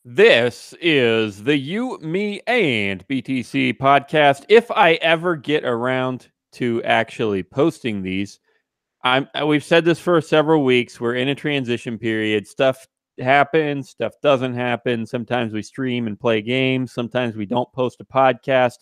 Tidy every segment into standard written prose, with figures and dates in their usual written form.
This is the You, Me, and BTC podcast. If I ever get around to actually posting these, we've said this for several weeks. We're in a transition period. Stuff happens, stuff doesn't happen. Sometimes we stream and play games. Sometimes we don't post a podcast,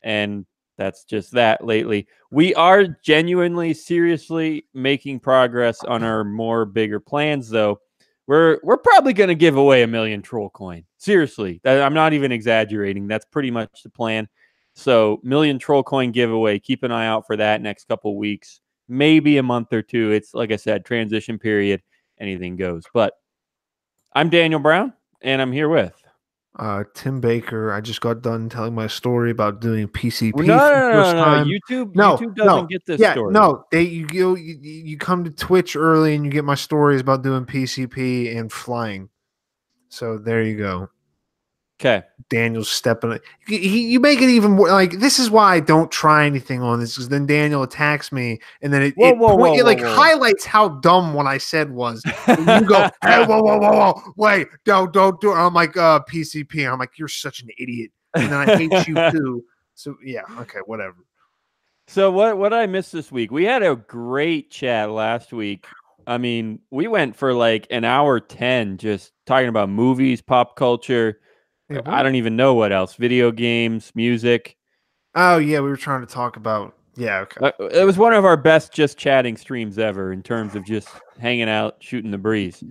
and that's just that lately. We are genuinely, seriously making progress on our more bigger plans, though. We're probably going to give away 1 million troll coin. Seriously, I'm not even exaggerating. That's pretty much the plan. So, 1 million troll coin giveaway. Keep an eye out for that next couple weeks, maybe a month or two. It's like I said, transition period. Anything goes. But I'm Daniel Brown, and I'm here with. Tim Baker. I just got done telling my story about doing PCP No, for no, the no, first no, no. time. YouTube doesn't get this story. No, you come to Twitch early and you get my stories about doing PCP and flying. So there you go. Okay. Daniel's stepping. You make it even more like this is why I don't try anything on this because then Daniel attacks me and then it highlights how dumb what I said was. You go, hey, whoa, wait, don't do it. I'm like PCP. And I'm like, you're such an idiot, and then I hate you too. So yeah, okay, whatever. So what I missed this week? We had a great chat last week. I mean, we went for like an hour 10 just talking about movies, pop culture. Yeah, I don't even know what else. Video games, music. Oh, yeah. We were trying to talk about. Yeah. Okay. It was one of our best just chatting streams ever in terms of just hanging out, shooting the breeze.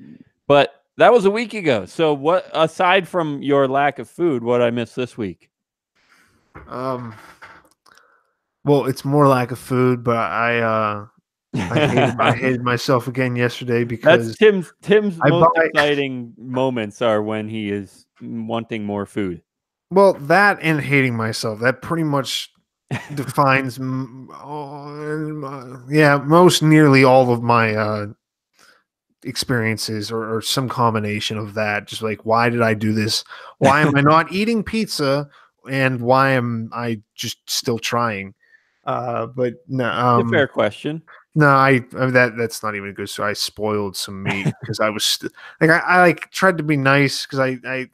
But that was a week ago. So what, aside from your lack of food, what I missed this week? Well, it's more lack of food, but I hated myself again yesterday because that's Tim's most exciting moments are when he is wanting more food. Well, that and hating myself, that pretty much defines most nearly all of my experiences or some combination of that. Just like, why did I do this? Why am I not eating pizza? And why am I just still trying? But no, it's a fair question. No, that's not even good. So I spoiled some meat because I was I tried to be nice because I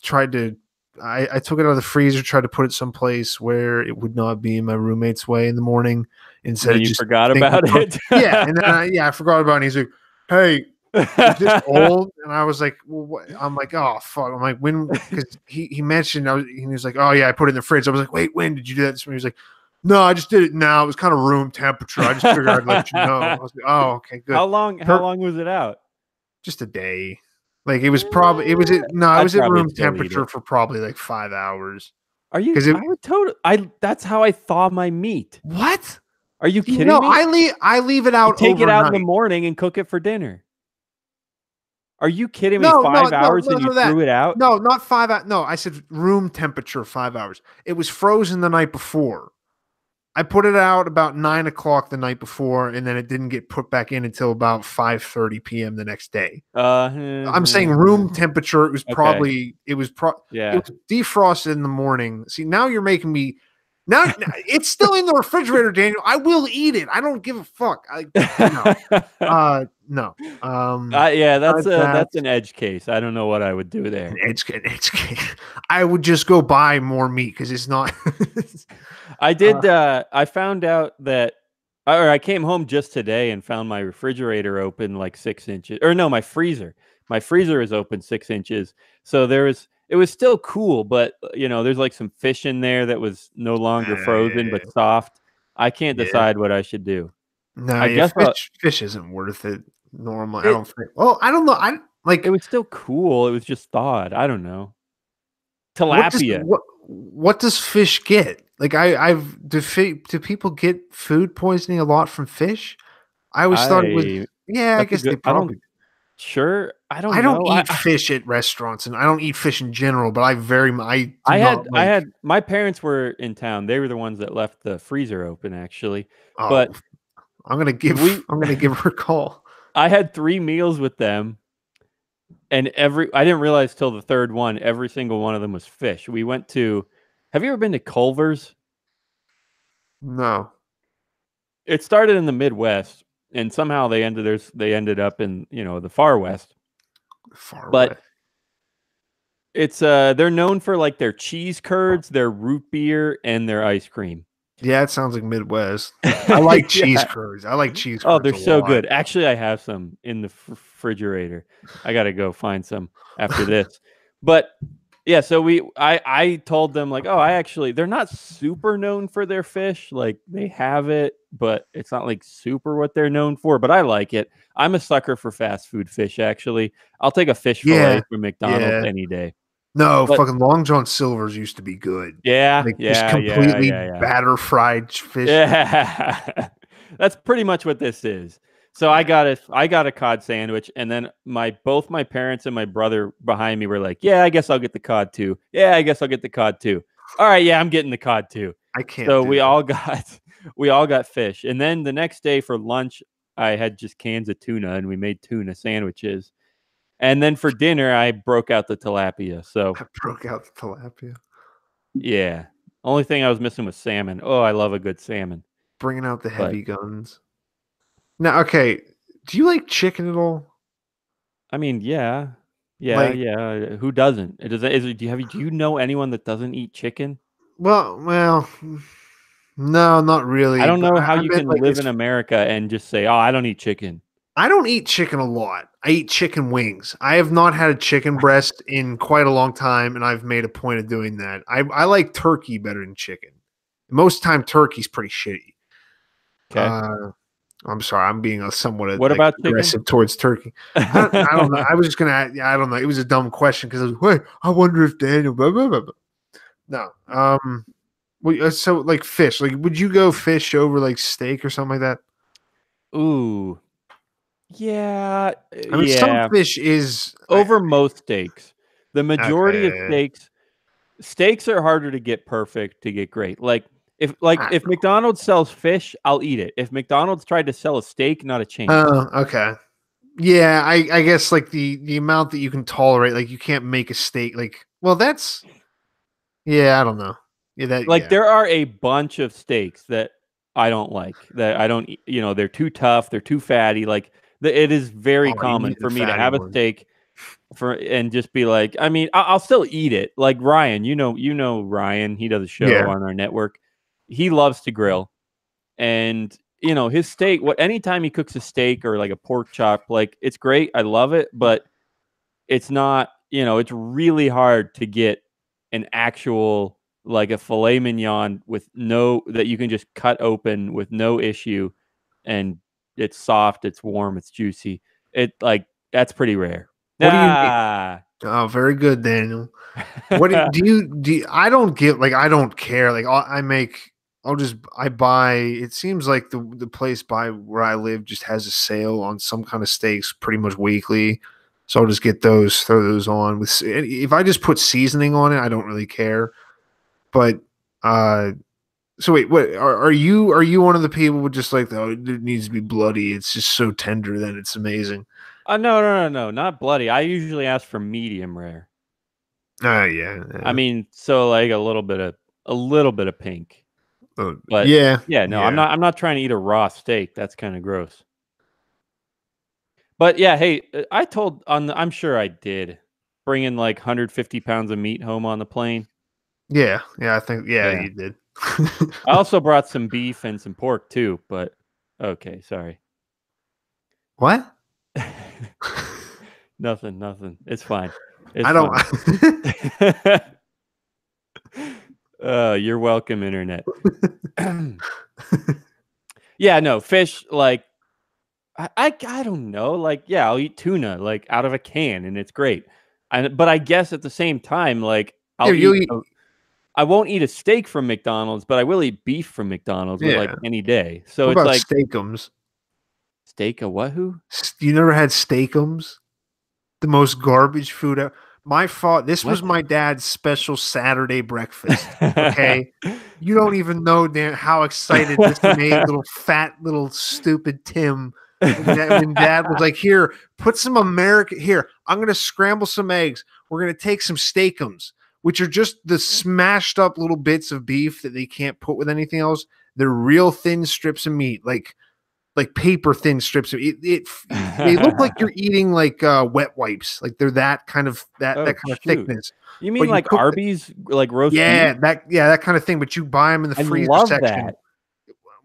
tried to I took it out of the freezer, tried to put it someplace where it would not be in my roommate's way in the morning. Instead, you forgot about it. Yeah, and then I forgot about it. And he's like, "Hey, is this old?" And I was like, "Well, what?" I'm like, "Oh fuck!" I'm like, "When?" Because he mentioned he was like, "Oh yeah, I put it in the fridge." I was like, "Wait, when did you do that?" He was like, "No, I just did it now. It was kind of room temperature. I just figured I'd let you know." I was like, "Oh, okay, good." How long was it out? Just a day. Like it was probably it was at room temperature for probably like 5 hours. Are you? That's how I thaw my meat. What? Are you kidding me? I leave it out. Take it out in the morning and cook it for dinner. Are you kidding me? 5 hours and you threw it out? No, not 5 hours. No, I said room temperature 5 hours. It was frozen the night before. I put it out about 9 o'clock the night before, and then it didn't get put back in until about 5:30 p.m. the next day. I'm saying room temperature. It was probably it was defrosted in the morning. See, now you're making me. Now it's still in the refrigerator, Daniel. I will eat it. I don't give a fuck. No. That's an edge case. I don't know what I would do there. An edge case. I would just go buy more meat because it's not. I did. I found out that, or I came home just today and found my refrigerator open like 6 inches. Or no, my freezer. My freezer is open 6 inches. So it was still cool, but there's like some fish in there that was no longer frozen but soft. I can't decide what I should do. No, I guess fish isn't worth it normally. I don't think. Well, I don't know. It was still cool. It was just thawed. I don't know. Tilapia. What does fish get? Like do people get food poisoning a lot from fish? I always thought it was. Yeah, I guess they probably. I don't eat fish at restaurants, and I don't eat fish in general. But I had my parents were in town. They were the ones that left the freezer open, actually. Oh, but I'm gonna give her a call. I had 3 meals with them, and I didn't realize till the third one. Every single one of them was fish. We went to. Have you ever been to Culver's? No. It started in the Midwest. And somehow they ended up in the far west. West. It's they're known for like their cheese curds, their root beer, and their ice cream. Yeah, it sounds like Midwest. I like cheese Yeah. curds. I like cheese Oh, curds they're a so lot. good. Actually, I have some in the refrigerator. I gotta go find some after this. But yeah, so I told them like, oh, they're not super known for their fish. Like they have it, but it's not like super what they're known for. But I like it. I'm a sucker for fast food fish. Actually, I'll take a fish fillet Yeah, from McDonald's yeah. any day. No, But fucking Long John Silver's used to be good. yeah, Like just yeah, yeah, completely yeah, yeah. batter fried fish. Yeah, that's pretty much what this is. So I got a cod sandwich, and then both my parents and my brother behind me were like, "Yeah, I guess I'll get the cod too. Yeah, I guess I'll get the cod too. All right, yeah, I'm getting the cod too." I can't So do we that. all got we all got fish, and then the next day for lunch, I had just cans of tuna, and we made tuna sandwiches. And then for dinner, I broke out the tilapia. So I broke out the tilapia. yeah, only thing I was missing was salmon. Oh, I love a good salmon. Bringing out the But heavy guns. Now, okay, do you like chicken at all? I mean, yeah, yeah, Like, yeah. Who doesn't? Do you know anyone that doesn't eat chicken? well, no, not I really. don't But know I, how I you meant can like live it's. in America and just say, "Oh, I don't eat chicken." I don't eat chicken a lot. I eat chicken wings. I have not had a chicken breast in quite a long time, and I've made a point of doing that. I like turkey better than chicken. Most time, turkey's pretty shitty. Okay. I'm sorry, I'm being a somewhat What like about chicken? aggressive towards turkey. I don't know. I was just gonna. Yeah, I don't know. It was a dumb question because I was. Wait, I wonder if Daniel. Blah, blah, blah, blah. No. So like fish. Like, would you go fish over like steak or something like that? Ooh, yeah, I mean, some yeah. fish is. Over most steaks, the majority of Okay. steaks are harder to get perfect to get great. If McDonald's sells fish, I'll eat it. If McDonald's tried to sell a steak, not a chance. Oh, okay. Yeah, I guess like the amount that you can tolerate, like you can't make a steak. Like, well, that's yeah. I don't know. Yeah, that Like yeah. there are a bunch of steaks that I don't like. That I don't, they're too tough, they're too fatty. It is very Oh, you common need the for me to fatty have a one. steak and just be like, I mean, I'll still eat it. Like Ryan, you know Ryan, he does a show Yeah. on our network. He loves to grill, and his steak. Anytime he cooks a steak or like a pork chop, like it's great. I love it, but it's not. It's really hard to get an actual like a filet mignon with no that you can just cut open with no issue, and it's soft, it's warm, it's juicy. That's pretty rare. What do you need? Ah. Oh, very good, Daniel. What do you, I don't get like I don't care. Like I make I buy it seems like the place by where I live just has a sale on some kind of steaks pretty much weekly. So I'll just get those, throw those on with if I just put seasoning on it, I don't really care. But uh so wait, what are you one of the people who just like oh it needs to be bloody. It's just so tender that it's amazing. No, no, no, no, not bloody. I usually ask for medium rare. Oh yeah, I yeah. mean, so like a little bit of pink. But Yeah, yeah, no, I'm yeah. not trying to eat a raw steak. That's kind of gross. But yeah, hey, I'm sure I did bring in like 150 pounds of meat home on the plane. Yeah, yeah, I think yeah, Yeah. you did. I also brought some beef and some pork too, but okay, sorry. What? Nothing. It's fine. It's I don't. fine. You're welcome, internet. Yeah, no, fish like I don't know, like yeah, I'll eat tuna like out of a can and it's great. But I guess at the same time, like Yeah, you'll eat. I won't eat a steak from McDonald's, but I will eat beef from McDonald's with like Yeah. any day. So What it's about like steakums? steak a what who? You never had steakums? The most garbage food ever. My fault. This was What? my dad's special Saturday breakfast. Okay, you don't even know Dan, how excited this made little fat little stupid Tim when Dad was like, "Here, put some American. Here, I'm gonna scramble some eggs. We're gonna take some steakums, which are just the smashed up little bits of beef that they can't put with anything else. They're real thin strips of meat, like." like paper thin strips. They look like you're eating like wet wipes. Like they're that kind of that kind of thickness. You mean like Arby's, like roast beef? That kind of thing. But you buy them in the freezer section. That.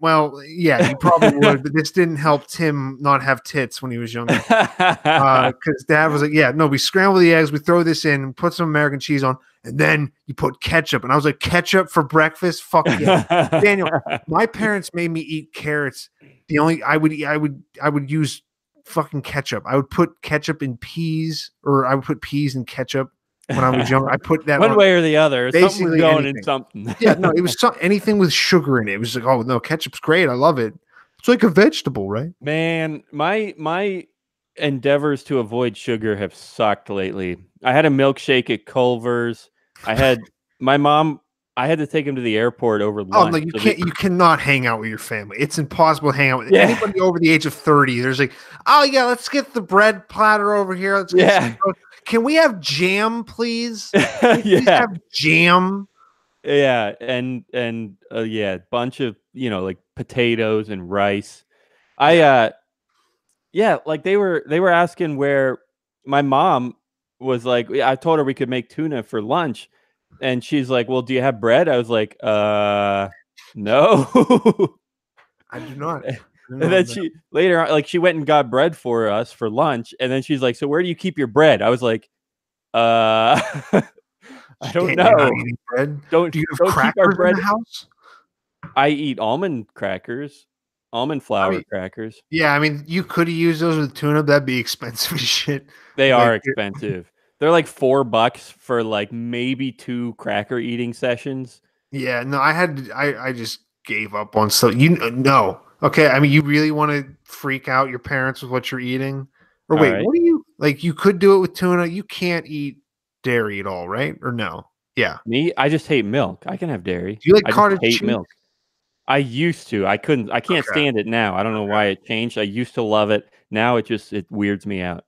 Well, yeah, you probably would, but this didn't help Tim not have tits when he was younger. Because Dad was like, "Yeah, no, we scramble the eggs, we throw this in, put some American cheese on, and then you put ketchup." And I was like, "Ketchup for breakfast? Fuck yeah!" Daniel, my parents made me eat carrots. I would use fucking ketchup. I would put ketchup in peas, or I would put peas in ketchup. When I was young, I put that one way or the other. Something was going anything. in something. Yeah, no, it was anything with sugar in it. It was like, oh no, ketchup's great. I love it. It's like a vegetable, right? Man, my endeavors to avoid sugar have sucked lately. I had a milkshake at Culver's. I had to take him to the airport over lunch. Oh no, you cannot hang out with your family. It's impossible to hang out with anybody over the age of 30. There's like, oh yeah, let's get the bread platter over here. Let's get some Can we have jam, please? Please have jam. Yeah, and bunch of like potatoes and rice. Like they were asking where my mom was like, I told her we could make tuna for lunch, and she's like, well, do you have bread? I was like, no. I do not. And then she later, like, she went and got bread for us for lunch, and then she's like, so where do you keep your bread? I was like, I don't know. Bread? Do you have crackers in the house? I eat almond flour crackers. Yeah, I mean, you could use those with tuna. That'd be expensive as shit. They are expensive. They're like $4 for like maybe 2 cracker eating sessions. Yeah, no, I just gave up on stuff. No. Okay, I mean, you really want to freak out your parents with what you're eating? Or wait, what do you like? You could do it with tuna. You can't eat dairy at all, right? Or no? Yeah. Me, I just hate milk. I can have dairy. Do you like cottage cheese? Milk. I used to. I can't stand it now. I don't know why it changed. I used to love it. Now it weirds me out.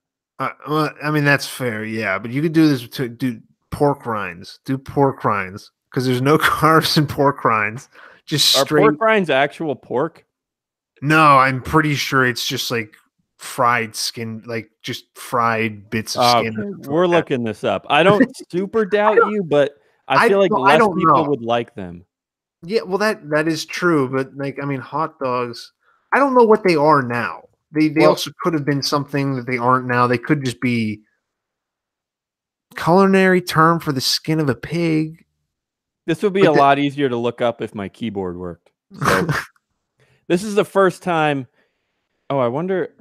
Well, I mean, that's fair. Yeah, but you could do this to do pork rinds. Do pork rinds because there's no carbs in pork rinds. Just straight. Are pork rinds actual pork? No, I'm pretty sure it's just like fried skin, like just fried bits of skin. Okay. We're looking this up. I don't super doubt you, but I feel like less people would like them. Yeah, well, that is true, but like, I mean, hot dogs, I don't know what they are now. They also could have been something that they aren't now. They could just be culinary term for the skin of a pig. This would be a lot easier to look up if my keyboard worked. So this is the first time. Oh, I wonder.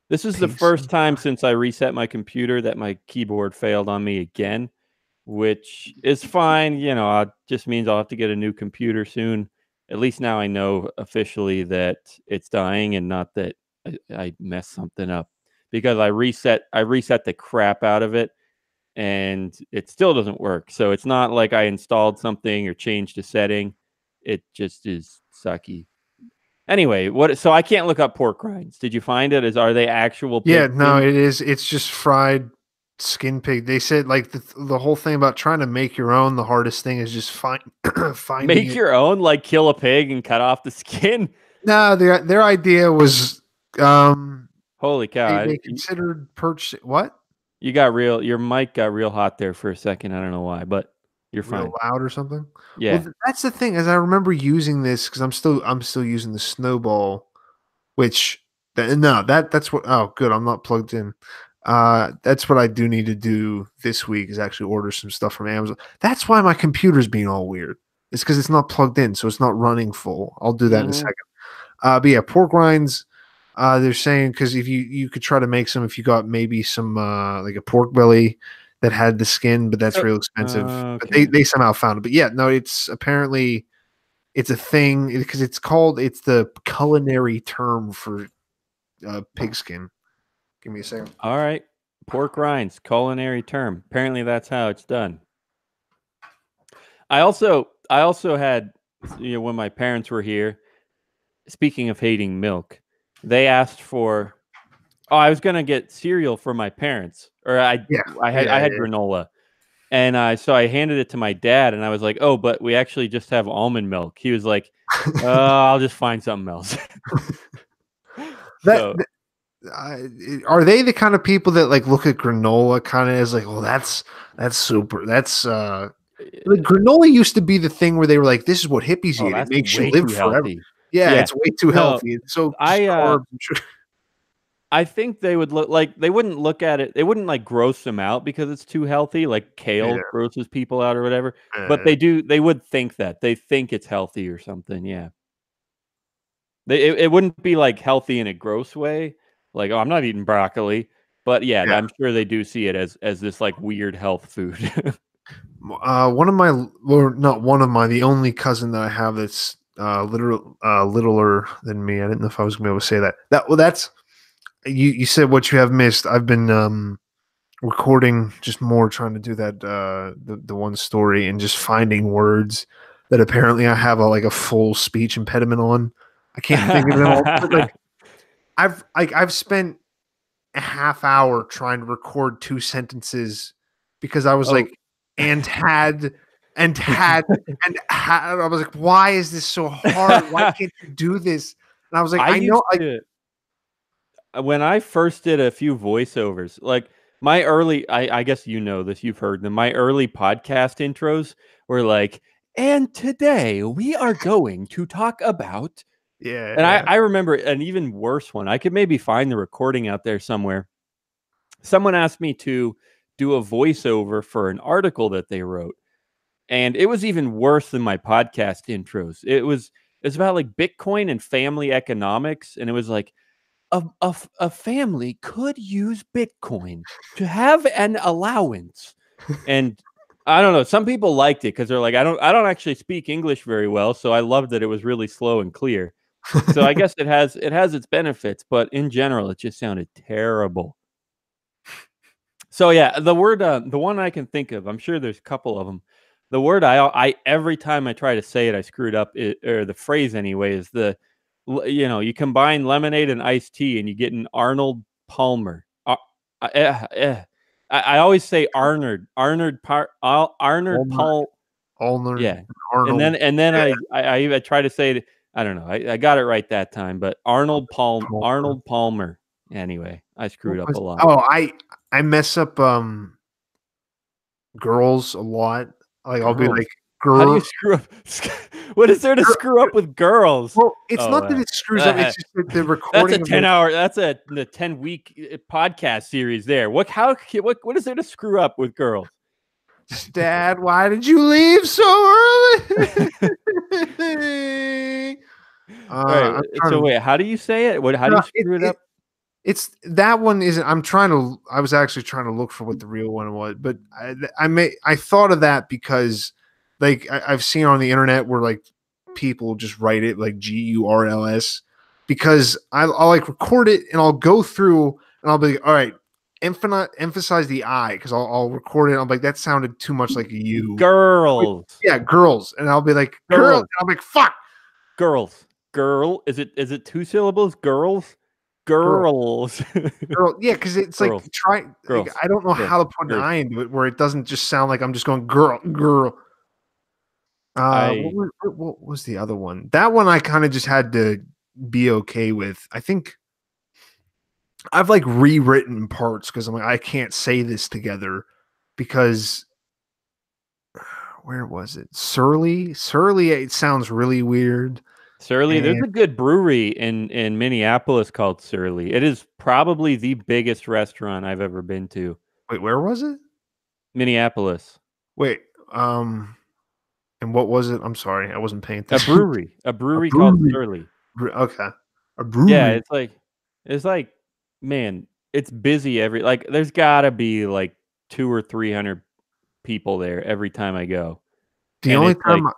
This is the first time since I reset my computer that my keyboard failed on me again, which is fine. It just means I'll have to get a new computer soon. At least now I know officially that it's dying and not that I messed something up, because I reset the crap out of it and it still doesn't work. So it's not like I installed something or changed a setting. It just is sucky. Anyway, so I can't look up pork rinds. Did you find it? Are they actual pig? Yeah, no, it is. It's just fried skin pig. They said like the whole thing about trying to make your own, the hardest thing is just finding your own, like kill a pig and cut off the skin. No, their idea was holy cow. They considered what? Your mic got real hot there for a second. I don't know why, but you're fine. Real loud or something? Yeah. Well, that's the thing, as I remember using this, because I'm still using the Snowball, which that's what. Oh, good. I'm not plugged in. That's what I do need to do this week, is actually order some stuff from Amazon. That's why my computer's being all weird. It's because it's not plugged in, so it's not running full. I'll do that in a second. But yeah, pork rinds. They're saying because if you could try to make some, if you got maybe some like a pork belly that had the skin, but that's real expensive. Okay. But they somehow found it. But yeah, no, it's apparently it's a thing because it's the culinary term for pig skin. Give me a second. All right. Pork rinds, culinary term. Apparently that's how it's done. I also had, when my parents were here, speaking of hating milk, they asked for, I was going to get cereal for my parents, or I had granola, And so I handed it to my dad, and I was like, "Oh, but we actually just have almond milk." He was like, "I'll just find something else." That So are they the kind of people that like look at granola kind of as like, well, that's super. That's like granola used to be the thing where they were like, this is what hippies eat. It that's makes you way live too forever. healthy. Yeah, Yeah. it's way too No, healthy. It's so just I carbs and sugar. I think they would look like they wouldn't look at it. They wouldn't like gross them out because it's too healthy, like Yeah. kale grosses people out or whatever. But Uh, they would think that. They think it's healthy or something. Yeah. It wouldn't be like healthy in a gross way. Like, oh, I'm not eating broccoli. But yeah, yeah. I'm sure they do see it as this like weird health food. One of my, or not one of my, the only cousin that I have that's littler than me. I didn't know if I was gonna be able to say that. That's you said what you have missed. I've been recording just more, trying to do that the one story and just finding words that apparently I have like a full speech impediment on. I can't think of them all. But like I've spent a half hour trying to record 2 sentences because I was Oh. like, and had and had and had. I was like, why is this so hard? Why can't you do this? And I was like, I used know, like, to when I first did a few voiceovers, like my early, I guess you know this, you've heard them. My early podcast intros were like, and today we are going to talk about, yeah, and yeah. I remember an even worse one. I could maybe find the recording out there somewhere. Someone asked me to do a voiceover for an article that they wrote, and it was even worse than my podcast intros. It's about like Bitcoin and family economics, and it was like, a family could use Bitcoin to have an allowance. And I don't know, some people liked it because they're like, I don't actually speak English very well, so I loved that it was really slow and clear. So I guess it has its benefits, but in general, it just sounded terrible. So yeah, the one I can think of, I'm sure there's a couple of them. The word I every time I try to say it, I screwed up. Or the phrase anyway is you combine lemonade and iced tea, and you get an Arnold Palmer. I always say Arnold Allner, Paul. Allner, Yeah, and Arnold. then Yeah, I try to say it. I don't know. I got it right that time, but Palmer. Arnold Palmer. Anyway, I screwed up a lot. Oh, I mess up girls a lot. Like I'll be Girls. like How do you girl. screw up? What is there to screw up with girls? Well, it's Oh, not that it screws up. It's just that the that's a recording of 10-hour. That's the 10-week podcast series. There. What is there to screw up with girls? Dad, why did you leave so early? All right. So wait, how do you say it? How do you screw it up? It's that one isn't. I was actually trying to look for what the real one was, but I thought of that because like I've seen on the internet where like people just write it like GURLS because I'll like record it and I'll go through and I'll be like, all right, emphasize the I because I'll record it. I'm like, that sounded too much like a U. Girls. Yeah, girls. And I'll be like, girls. Girls. I'm like, fuck. Girls. Girl. Is it 2 syllables? Girls. Girls. Girl. Yeah, because it's Girls. like try. Girls. Like, I don't know Girls. how to put an Girls. I into it where it doesn't just sound like I'm just going girl. What was the other one? That one I kind of just had to be okay with. I think I've like rewritten parts because I'm like, I can't say this together because where was it? Surly. It sounds really weird. Surly, there's And a good brewery in Minneapolis called Surly. It is probably the biggest restaurant I've ever been to. wait, where was it? Minneapolis. Wait, and what was it? I'm sorry, I wasn't paying attention. A A brewery called brewery. Surly. Okay, a Yeah, brewery. it's like, man, it's busy there's gotta be like 200 or 300 people there every time I go. The And only it's like time,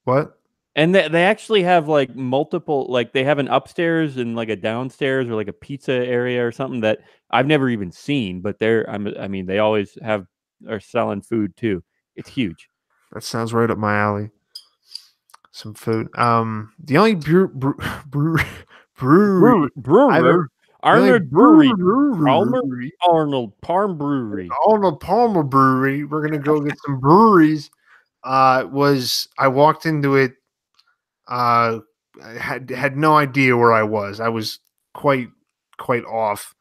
what? and they actually have like multiple, like they have an upstairs and like a downstairs or like a pizza area or something that I've never even seen, but I mean they always are selling food too. It's huge. That sounds right up my alley. Some food. The only brewery I've Brewer. ever Arnold Brewery. Arnold Palm Brewery. Arnold Palmer Brewery. We're gonna go get some breweries. I walked into it. I had no idea where I was. I was quite off.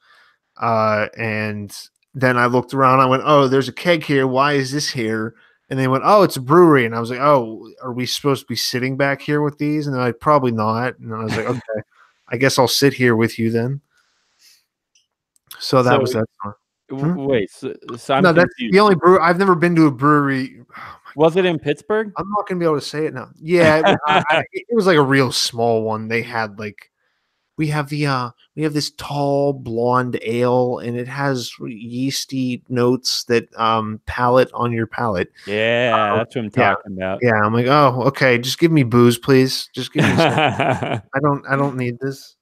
And then I looked around. I went, "Oh, there's a keg here. Why is this here?" And they went, "Oh, it's a brewery." And I was like, "Oh, are we supposed to be sitting back here with these?" And they're like, "Probably not." And I was like, "Okay, I guess I'll sit here with you then." So that was that. Wait, so I'm No, that's confused. the only brew. I've never been to a brewery. Was it in Pittsburgh? I'm not gonna be able to say it now. Yeah, it was like a real small one. They had like we have this tall blonde ale, and it has yeasty notes that palate on your palate. Yeah, that's what I'm talking about. Yeah, I'm like, oh, okay, just give me booze, please. Just give me some. I don't need this.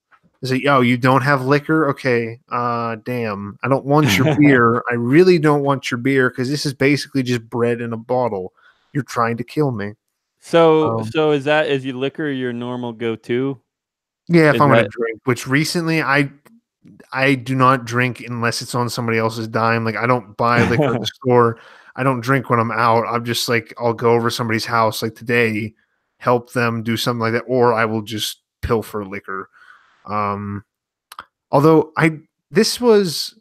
Is it, oh, you don't have liquor? Okay. Damn. I don't want your beer. I really don't want your beer because this is basically just bread in a bottle. You're trying to kill me. So is your liquor your normal go-to? Yeah, if I'm gonna drink, which recently I do not drink unless it's on somebody else's dime. Like I don't buy liquor at the store. I don't drink when I'm out. I'm just like I'll go over somebody's house like today, help them do something like that, or I will just pilfer liquor. Although this was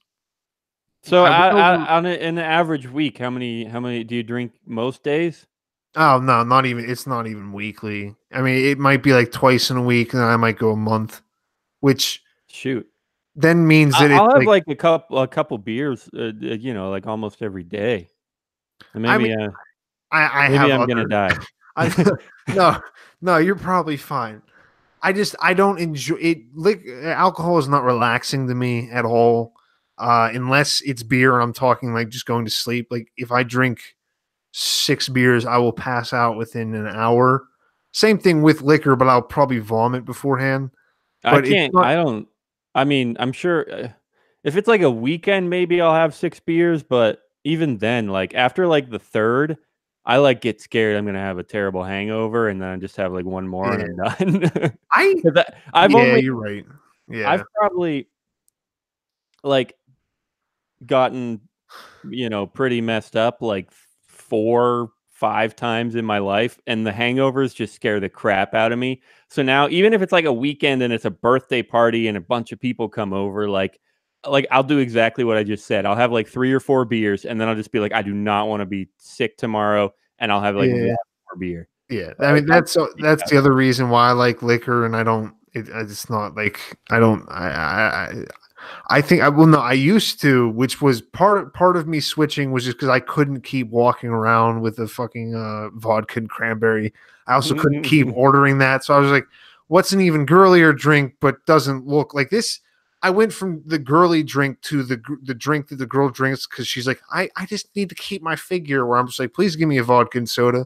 so on an average week, how many do you drink most days? Oh no, not even. It's not even weekly. I mean, it might be like twice in a week, and then I might go a month, which then means that I'll it's have like a couple beers, like almost every day. And maybe maybe I'm gonna die. No, you're probably fine. I don't enjoy it. Alcohol is not relaxing to me at all, unless it's beer. And I'm talking like just going to sleep. Like if I drink 6 beers, I will pass out within an hour. Same thing with liquor, but I'll probably vomit beforehand. But I mean, I'm sure if it's like a weekend, maybe I'll have 6 beers. But even then, like after like the third, I like get scared I'm gonna have a terrible hangover, and then I just have like one more and I'm done. You're right. Yeah, I've probably like gotten pretty messed up like 4-5 times in my life, and the hangovers just scare the crap out of me. So now even if it's like a weekend and it's a birthday party and a bunch of people come over, like I'll do exactly what I just said. I'll have like 3 or 4 beers, and then I'll just be like, I do not want to be sick tomorrow, and I'll have like 1 more beer. Yeah, I mean that's the other reason why I like liquor, and I don't. It's not like I don't. I think I will not. I used to, which was part of me switching was just because I couldn't keep walking around with the fucking vodka and cranberry. I also couldn't keep ordering that, so I was like, "What's an even girlier drink but doesn't look like this?" I went from the girly drink to the drink that the girl drinks because she's like, I just need to keep my figure. Where I'm just like, please give me a vodka and soda,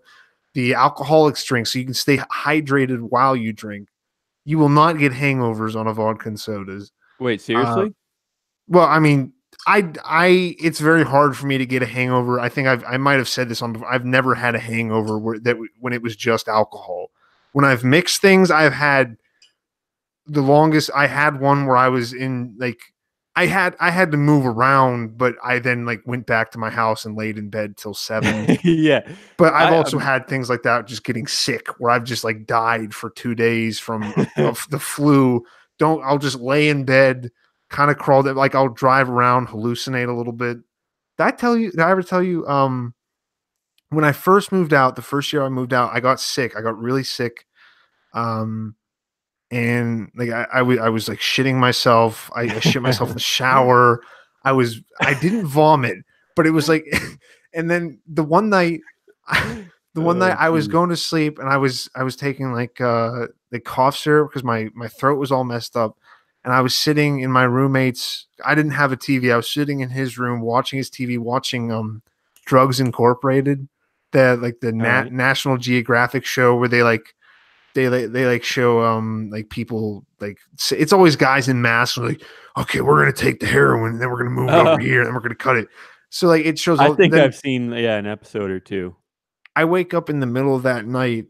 the alcoholics drink, so you can stay hydrated while you drink. You will not get hangovers on a vodka and sodas. Wait, seriously? Well, I mean, it's very hard for me to get a hangover. I think I might have said this on before. I've never had a hangover when it was just alcohol. When I've mixed things, I've had the longest. I had one where I was in like I had to move around, but I then like went back to my house and laid in bed till 7. Yeah. But I've also had things like that, just getting sick, where I've just like died for 2 days from of the flu. I'll just lay in bed, kind of crawl that, like I'll drive around, hallucinate a little bit. Did I ever tell you, when I first moved out, the first year I moved out, I got sick. I got really sick. And like I was like shitting myself. I shit myself in the shower. I didn't vomit, but it was like, and then the one night I was going to sleep, and I was taking like the cough syrup because my throat was all messed up, and I was sitting in my roommate's. I didn't have a TV. I was sitting in his room watching his TV, watching Drugs Incorporated, the National Geographic show where they show like people, like it's always guys in masks like, okay, we're gonna take the heroin and then we're gonna move it over here and then we're gonna cut it. So like it shows. I think I've seen an episode or two. I wake up in the middle of that night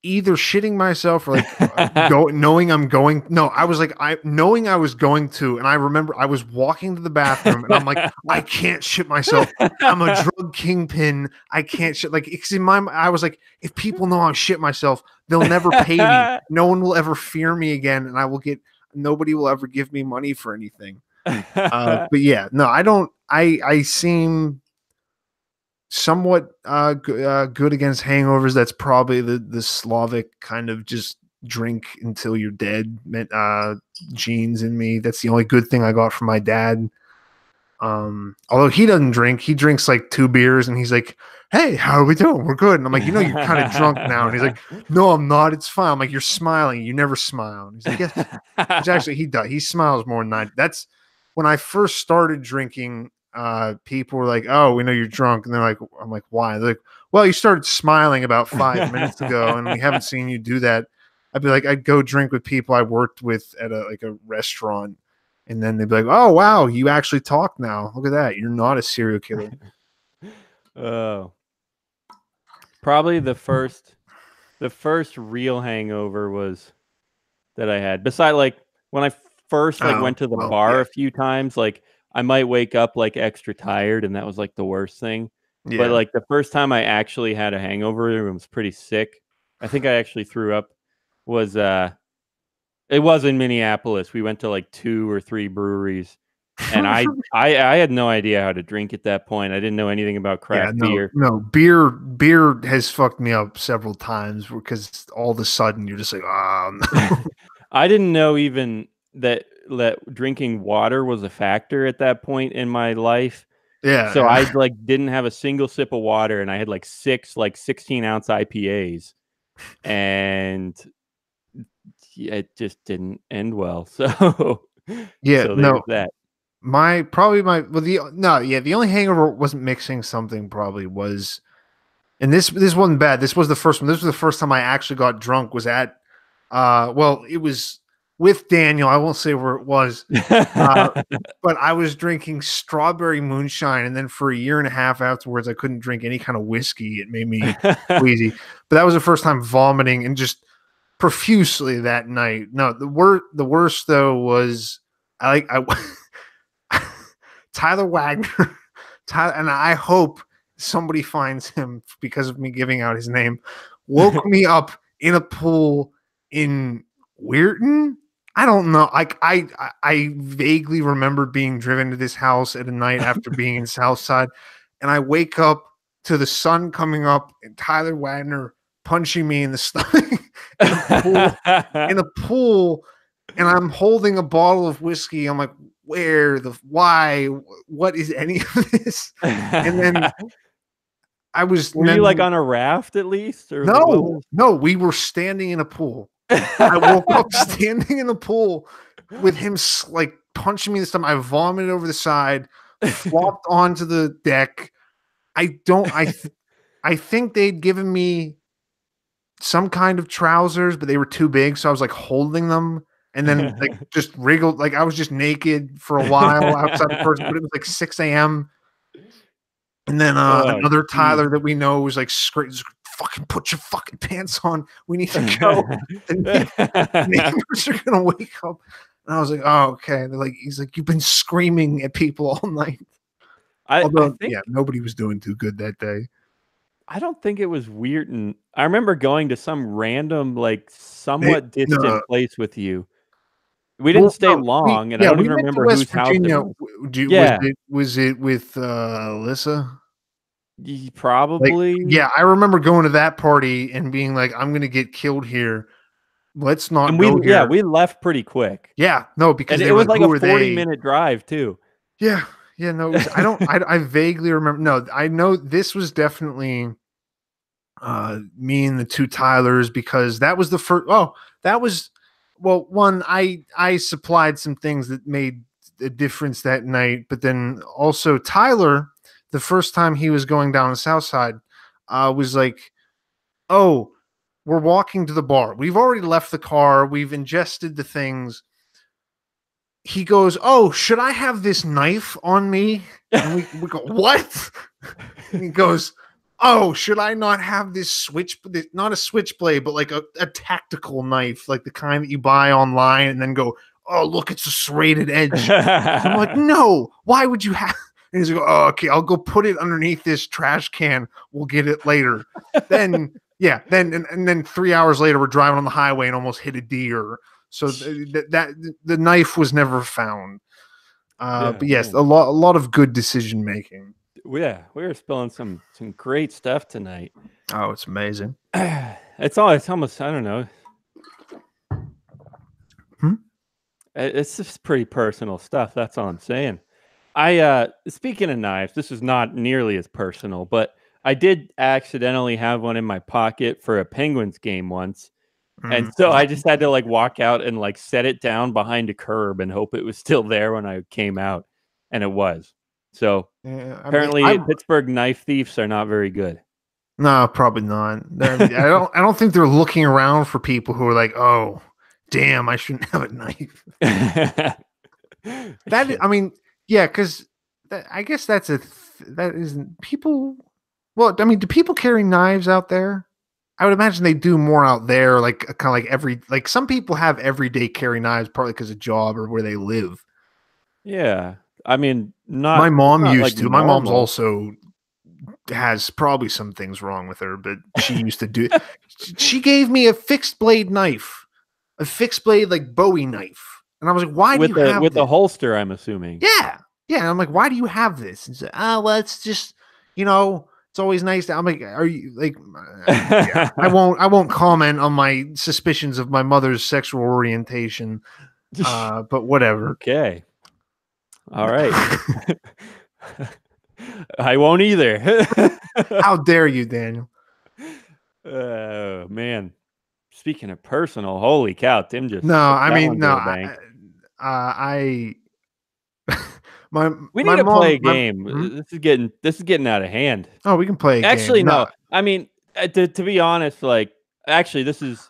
either shitting myself or like knowing I'm going. No, I was like, knowing I was going to, and I remember I was walking to the bathroom, and I'm like, I can't shit myself. I'm a drug kingpin. I can't shit. Like, because in my, I was like, if people know I shit myself, they'll never pay me. No one will ever fear me again, and I will get. Nobody will ever give me money for anything. But yeah, no, I don't. I seem somewhat good against hangovers. That's probably the Slavic kind of just drink until you're dead genes in me. That's the only good thing I got from my dad. Although he doesn't drink, he drinks like 2 beers and he's like, hey, how are we doing? We're good. And I'm like, you're kind of drunk now. And he's like, no, I'm not. It's fine. I'm like, you're smiling. You never smile. And he's like, yes. Which actually he does. He smiles more than I. That's when I first started drinking. People were like, oh, we know you're drunk. And they're like, I'm like, why? They're like, well, you started smiling about 5 minutes ago and we haven't seen you do that. I'd be like, I'd go drink with people I worked with at a restaurant. And then they'd be like, oh, wow, you actually talk now. Look at that. You're not a serial killer. Oh, probably the first real hangover was that I had. Besides, like when I first went to the bar a few times, like I might wake up like extra tired, and that was like the worst thing. Yeah. But like the first time I actually had a hangover, it was pretty sick. I think I actually threw up. It was in Minneapolis. We went to like 2 or 3 breweries, and I had no idea how to drink at that point. I didn't know anything about craft beer. No, beer has fucked me up several times because all of a sudden you're just like, oh no. I didn't know even that drinking water was a factor at that point in my life. Yeah. So I like didn't have a single sip of water, and I had like 6 16-ounce IPAs, and it just didn't end well. So yeah, so no, that the only hangover wasn't mixing something. Probably was, and this wasn't bad. This was the first one. This was the first time I actually got drunk. Was at it was with Daniel. I won't say where it was, but I was drinking strawberry moonshine, and then for a year and a half afterwards, I couldn't drink any kind of whiskey. It made me queasy. But that was the first time vomiting and just profusely that night. No, the worst though was I Tyler Wagner, and I hope somebody finds him because of me giving out his name. Woke me up in a pool in Weirton. I don't know. Like I vaguely remember being driven to this house at a night after being in Southside, and I wake up to the sun coming up and Tyler Wagner punching me in the stomach in a pool, and I'm holding a bottle of whiskey. I'm like, why? What is any of this? And then were you like on a raft at least? Or no, we were standing in a pool. I woke up standing in the pool with him like punching me this time. I vomited over the side, flopped onto the deck. I think they'd given me some kind of trousers, but they were too big, so I was like holding them and then like just wriggled. Like I was just naked for a while outside the person, but it was like 6 a.m. And then another Tyler that we know was like, fucking put your fucking pants on. We need to go. The neighbors are gonna wake up. And I was like, oh, okay. They're like, he's like, you've been screaming at people all night. I think, nobody was doing too good that day. I don't think it was weird. And I remember going to some random, like somewhat distant place with you. We didn't stay long, and I don't even remember whose house it was. Was it with Alyssa? Probably. Like, I remember going to that party and being like, I'm going to get killed here. Let's not go here. Yeah, we left pretty quick. Yeah, no, because it was like a 40-minute drive too. Yeah, no, I vaguely remember. No, I know this was definitely me and the 2 Tylers, because that was the first. Oh, that was. Well, one, I supplied some things that made a difference that night, but then also Tyler, the first time he was going down the South Side, was like, oh, we're walking to the bar. We've already left the car. We've ingested the things. He goes, oh, should I have this knife on me? And we go, what? And he goes, oh, should I not have this not a switchblade, but like a tactical knife, like the kind that you buy online and then go, oh, look, it's a serrated edge. I'm like, no, why would you have? And he's like, oh, okay, I'll go put it underneath this trash can. We'll get it later. Then, yeah, then 3 hours later, we're driving on the highway and almost hit a deer. So the knife was never found. But yes, man. a lot of good decision making. Yeah, we were spilling some great stuff tonight. Oh, it's amazing. It's almost, I don't know. It's just pretty personal stuff. That's all I'm saying. Speaking of knives, this is not nearly as personal, but I did accidentally have one in my pocket for a Penguins game once. And so I just had to like walk out and like set it down behind a curb and hope it was still there when I came out. And it was. So apparently Pittsburgh knife thieves are not very good. No, probably not. I don't think they're looking around for people who are like, oh, damn, I shouldn't have a knife. I mean, yeah, because I guess that isn't people. Well, I mean, do people carry knives out there? I would imagine they do more out there, like kind of like some people have everyday carry knives, partly because of job or where they live. Yeah, I mean, my mom used to. My mom's also has probably some things wrong with her, but she used to do. She gave me a fixed blade knife, a fixed blade like Bowie knife, and I was like, "Why do you have with the holster?" I'm assuming. Yeah. And I'm like, "Why do you have this?" And said, "Oh, well, it's just it's always nice to." I'm like, "Are you like?" Yeah, I won't comment on my suspicions of my mother's sexual orientation, but whatever. Okay. All right. I won't either. How dare you, Daniel? Oh man. Speaking of personal, holy cow, Tim just no. I mean, no. We need to play a game. This is getting out of hand. Oh, we can play a game. Actually, no. I mean, to be honest, like actually, this is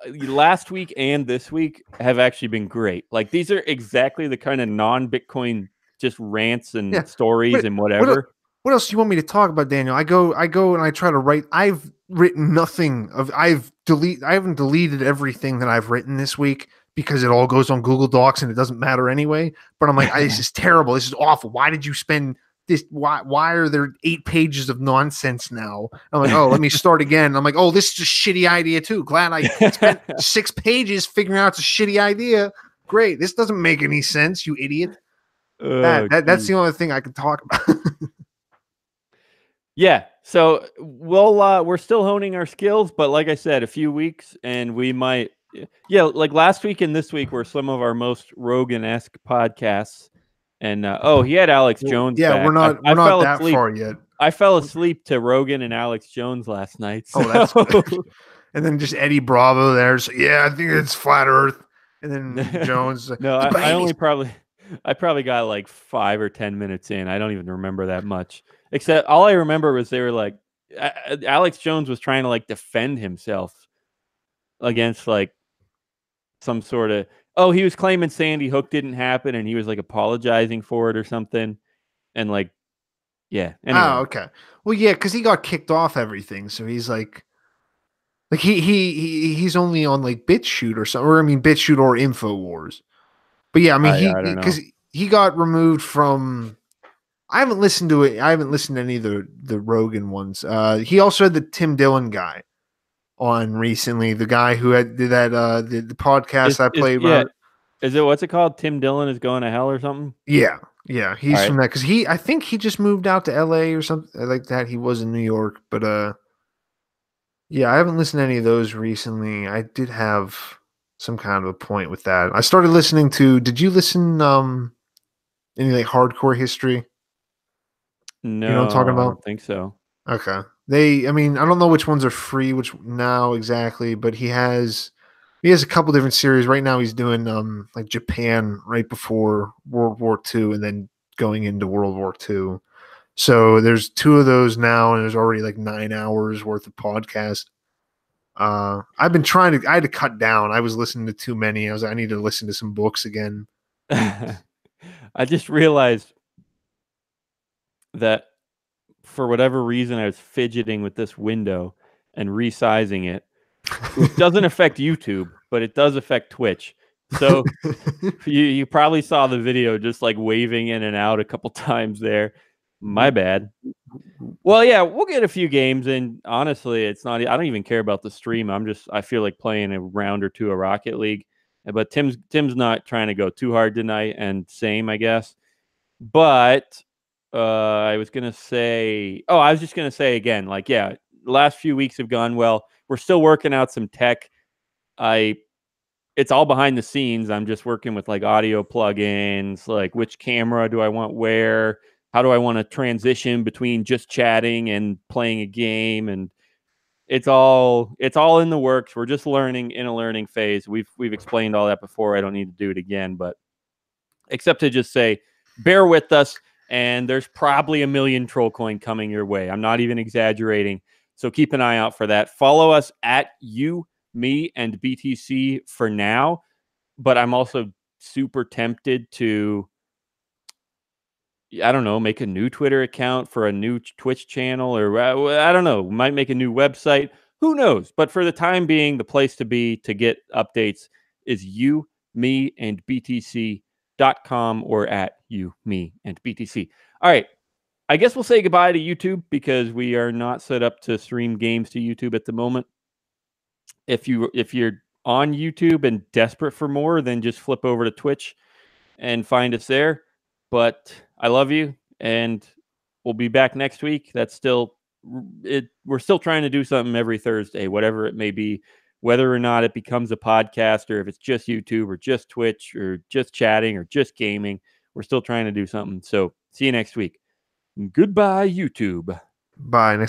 last week and this week have actually been great. Like these are exactly the kind of non-Bitcoin just rants and stories and whatever. What else do you want me to talk about, Daniel? I go and I try to write. I've written nothing of. I haven't deleted everything that I've written this week because it all goes on Google Docs and it doesn't matter anyway. But I'm like, this is terrible. This is awful. Why did you spend this? Why are there 8 pages of nonsense now? I'm like, oh, let me start again. I'm like, oh, this is a shitty idea too. Glad I spent 6 pages figuring out it's a shitty idea. Great. This doesn't make any sense, you idiot. That's the only thing I can talk about. Yeah. So we're still honing our skills, but like I said, a few weeks and we might. Yeah, like last week and this week were some of our most Rogan-esque podcasts. And he had Alex Jones. Yeah, back. we're not that far yet. I fell asleep to Rogan and Alex Jones last night. So. Oh, that's good. And then just Eddie Bravo there. So yeah, I think it's flat Earth. And then Jones. No, I probably got like 5 or 10 minutes in. I don't even remember that much. Except all I remember was they were like, Alex Jones was trying to like defend himself against like some sort of, he was claiming Sandy Hook didn't happen and he was like apologizing for it or something. And like, yeah. Anyway. Oh, okay. Well, yeah, because he got kicked off everything. So he's like he's only on like BitChute or something, or I mean BitChute or InfoWars. But yeah, I mean because he got removed from. I haven't listened to it. I haven't listened to any of the Rogan ones. He also had the Tim Dillon guy on recently. The guy who did that the podcast I played. Yeah. Is it what's it called? Tim Dillon is going to hell or something? Yeah. He's from that because I think he just moved out to LA or something like that. He was in New York, but yeah, I haven't listened to any of those recently. I did have some kind of a point with that. I started listening to. Did you listen any like hardcore history? No, you know what I'm talking about? I don't think so. Okay. I mean, I don't know which ones are free, which now exactly, but he has a couple different series. Right now he's doing like Japan right before World War II and then going into World War II. So there's 2 of those now, and there's already like 9 hours worth of podcast. I've been I had to cut down. I was listening to too many. I need to listen to some books again. I just realized that for whatever reason, I was fidgeting with this window and resizing it, which doesn't affect YouTube, but it does affect Twitch. So you probably saw the video just like waving in and out a couple times there. My bad. Well, yeah, we'll get a few games, and honestly, it's not. I don't even care about the stream. I feel like playing a round or two of Rocket League, but Tim's not trying to go too hard tonight, and same, I guess. But I was just gonna say again, like, yeah, the last few weeks have gone well. We're still working out some tech. It's all behind the scenes. I'm just working with like audio plugins, like which camera do I want where, how do I want to transition between just chatting and playing a game, and it's all in the works. We're just learning, in a learning phase. We've explained all that before. I don't need to do it again, but except to just say, bear with us, and there's probably a million troll coin coming your way. I'm not even exaggerating. So keep an eye out for that. Follow us at me and BTC for now, but I'm also super tempted to, I don't know, make a new Twitter account for a new Twitch channel, or I don't know, might make a new website. Who knows? But for the time being, the place to be to get updates is me and BTC.com or at me and BTC. All right. I guess we'll say goodbye to YouTube because we are not set up to stream games to YouTube at the moment. If you're on YouTube and desperate for more, then just flip over to Twitch and find us there. But I love you, and we'll be back next week. That's still it. We're still trying to do something every Thursday, whatever it may be, whether or not it becomes a podcast, or if it's just YouTube or just Twitch or just chatting or just gaming. We're still trying to do something. So see you next week. Goodbye, YouTube. Bye.